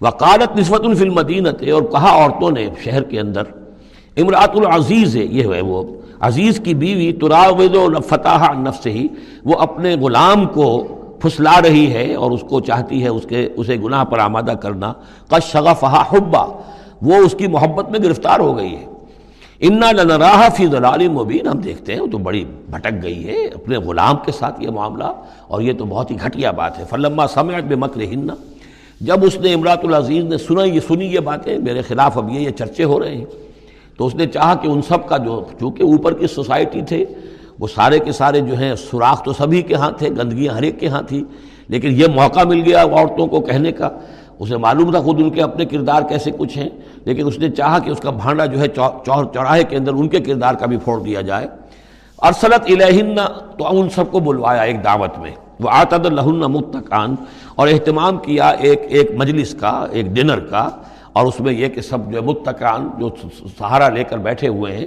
وقالت نسوۃ فی المدینۃ، اور کہا عورتوں نے شہر کے اندر، امرأۃ العزیز ہے، یہ ہے وہ عزیز کی بیوی، تراود فتح عن نفسہ، وہ اپنے غلام کو پھسلا رہی ہے اور اس کو چاہتی ہے اسے گناہ پر آمادہ کرنا، قد شغفہا حبا، وہ اس کی محبت میں گرفتار ہو گئی ہے، انا لنراہا فی ضلال مبین، ہم دیکھتے ہیں وہ تو بڑی بھٹک گئی ہے اپنے غلام کے ساتھ یہ معاملہ، اور یہ تو بہت ہی گھٹیا بات ہے۔ فلما سمعت بمکرہن، جب اس نے امرأۃ العزیز نے سنی یہ باتیں، میرے خلاف اب یہ چرچے ہو رہے ہیں، تو اس نے چاہا کہ ان سب کا جو چونکہ اوپر کی سوسائٹی تھے وہ سارے کے سارے جو ہیں سوراخ تو سبھی کے ہاں تھے، گندگیاں ہر ایک کے ہاں تھی، لیکن یہ موقع مل گیا عورتوں کو کہنے کا، اسے معلوم تھا خود ان کے اپنے کردار کیسے کچھ ہیں، لیکن اس نے چاہا کہ اس کا بھانڈا جو ہے چوراہے کے اندر ان کے کردار کا بھی پھوڑ دیا جائے۔ ارسلت الیہن، تو ان سب کو بلوایا ایک دعوت میں، وَأَعْتَدَ لَهُنَّ مُتَّكَئًا، اور اہتمام کیا ایک مجلس کا، ایک ڈنر کا، اور اس میں یہ کہ سب جو متکئان جو سہارا لے کر بیٹھے ہوئے ہیں،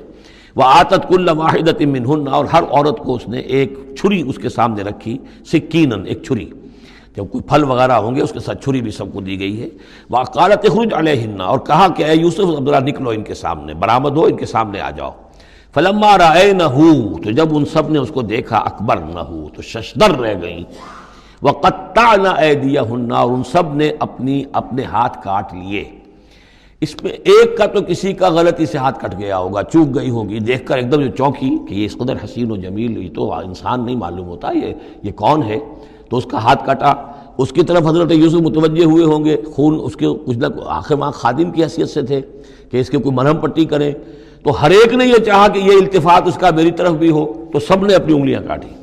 وَآتَتْ كُلَّ وَاحِدَةٍ مِّنْهُنَّ، اور ہر عورت کو اس نے ایک چھری اس کے سامنے رکھی، سکیناً، ایک چھری، جب کوئی پھل وغیرہ ہوں گے اس کے ساتھ چھری بھی سب کو دی گئی ہے، وَقَالَتْ اخرج علیہن، اور کہا کہ اے یوسف عبداللہ نکلو ان کے سامنے، برآمد ہو، ان کے سامنے آ جاؤ۔ فلما رأینہ، تو جب ان سب نے اس کو دیکھا، اکبرنہ، تو ششدر رہ گئیں، وقطعن ایدیہن، اور ان سب نے اپنے ہاتھ کاٹ لیے۔ اس میں ایک کا تو کسی کا غلطی سے ہاتھ کٹ گیا ہوگا، چوک گئی ہوگی، دیکھ کر ایک دم جو چونکی کہ یہ اس قدر حسین و جمیل، یہ تو انسان نہیں معلوم ہوتا، یہ کون ہے، تو اس کا ہاتھ کٹا۔ اس کی طرف حضرت یوسف متوجہ ہوئے ہوں گے، خون اس کے کچھ نہ آخر وہاں خادم کی حیثیت سے تھے کہ اس کے کوئی مرہم پٹی کریں، تو ہر ایک نے یہ چاہا کہ یہ التفات اس کا میری طرف بھی ہو، تو سب نے اپنی انگلیاں کاٹی۔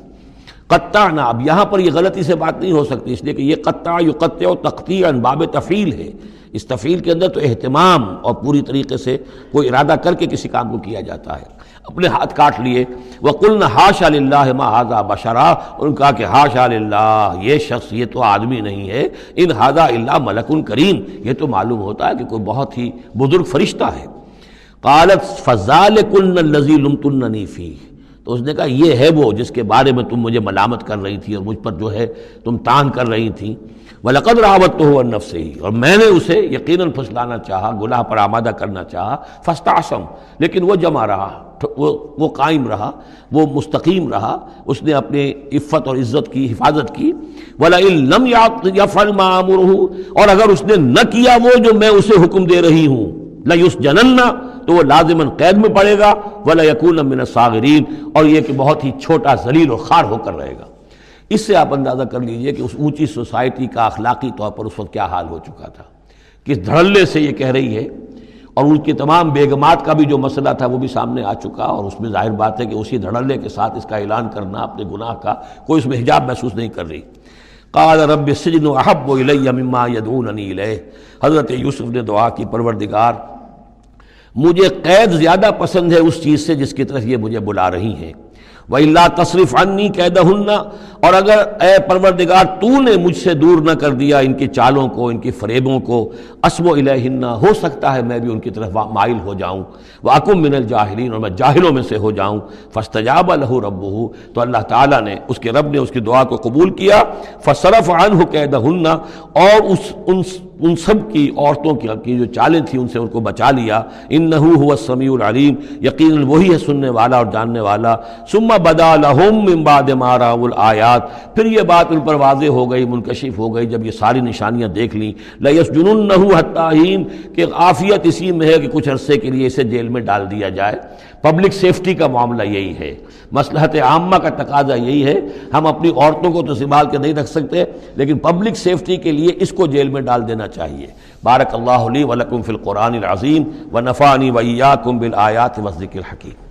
قطعنا، اب یہاں پر یہ غلطی سے بات نہیں ہو سکتی، اس لیے کہ یہ قطع یقطع تقطیعا باب تفعیل ہے، اس تفعیل کے اندر تو اہتمام اور پوری طریقے سے کوئی ارادہ کر کے کسی کام کو کیا جاتا ہے۔ اپنے ہاتھ کاٹ لیے، وَقُلْنَا حَاشَا لِلَّهِ مَا هَذَا بَشَرًا، ان کہا کہ حاشا للہ، یہ شخص یہ تو آدمی نہیں ہے، ان هَذَا إِلَّا مَلَكٌ کریم، یہ تو معلوم ہوتا ہے کہ کوئی بہت ہی بزرگ فرشتہ ہے۔ قالت فَذَلِكُنَّ الَّذِي لُمْتُنَّنِي فِيهِ، تو اس نے کہا یہ ہے وہ جس کے بارے میں تم مجھے ملامت کر رہی تھی اور مجھ پر جو ہے تم تان کر رہی تھی۔ وَلَقَدْ رَاوَدتُّهُ عَن نَّفْسِهِ، اور میں نے اسے یقیناً پھسلانا چاہا، گناہ پر آمادہ کرنا چاہا، فاستعصم، لیکن وہ جمع رہا، وہ قائم رہا، وہ مستقیم رہا، اس نے اپنی عفت اور عزت کی حفاظت کی۔ وَلَئِن لَّمْ يَفْعَلْ مَا آمُرُهُ، اور اگر اس نے نہ کیا وہ جو میں اسے حکم دے رہی ہوں، لَيُسْجَنَنَّ، تو وہ لازماً قید میں پڑے گا، وَلَيَكُونَ مِنَ الصَّاغِرِينَ، اور یہ کہ بہت ہی چھوٹا ذلیل و خوار ہو کر رہے گا۔ اس سے آپ اندازہ کر لیجئے کہ اس اونچی سوسائٹی کا اخلاقی طور پر اس وقت کیا حال ہو چکا تھا، کس دھڑلے سے یہ کہہ رہی ہے، اور ان کی تمام بیگمات کا بھی جو مسئلہ تھا وہ بھی سامنے آ چکا، اور اس میں ظاہر بات ہے کہ اسی دھڑلے کے ساتھ اس کا اعلان کرنا اپنے گناہ کا، کوئی اس میں حجاب محسوس نہیں کر رہی۔ قال رب السجن احب الی مما یدعوننی الیہ، حضرت یوسف نے دعا کی، پروردگار مجھے قید زیادہ پسند ہے اس چیز سے جس کی طرف یہ مجھے بلا رہی ہیں۔ وَإِلَّا تَصْرِفْ عَنِّي كَيْدَهُنَّ، اور اگر اے پروردگار تو نے مجھ سے دور نہ کر دیا ان کی چالوں کو، ان کی فریبوں کو، أَصْبُ إِلَيْهِنَّ، ہو سکتا ہے میں بھی ان کی طرف مائل ہو جاؤں، وَأَكُن مِّنَ الْجَاهِلِينَ، اور میں جاہلوں میں سے ہو جاؤں۔ فَاسْتَجَابَ لَهُ رَبُّهُ، تو اللہ تعالیٰ نے، اس کے رب نے اس کی دعا کو قبول کیا۔ فَصَرَفَ عَنْهُ كَيْدَهُنَّ، اور ان سب کی عورتوں کی جو چالیں تھیں ان سے ان کو بچا لیا۔ انہ هو السمیع العلیم، یقیناً وہی ہے سننے والا اور جاننے والا۔ ثم بدا لهم من بعد ما رأوا الآیات، پھر یہ بات ان پر واضح ہو گئی، منکشف ہو گئی جب یہ ساری نشانیاں دیکھ لیں۔ لَيَسْجُنُنَّهُ حَتَّىٰ حِینٍ، کہ عافیت اسی میں ہے کہ کچھ عرصے کے لیے اسے جیل میں ڈال دیا جائے۔ پبلک سیفٹی کا معاملہ یہی ہے، مصلحت عامہ کا تقاضا یہی ہے، ہم اپنی عورتوں کو تو سنبھال کے نہیں رکھ سکتے، لیکن پبلک سیفٹی کے لیے اس کو جیل میں ڈال دینا چاہیے۔ بارک اللہ لی ولکم فی القرآن العظیم ونفعنی وإیاکم بالآیات والذکر الحکیم۔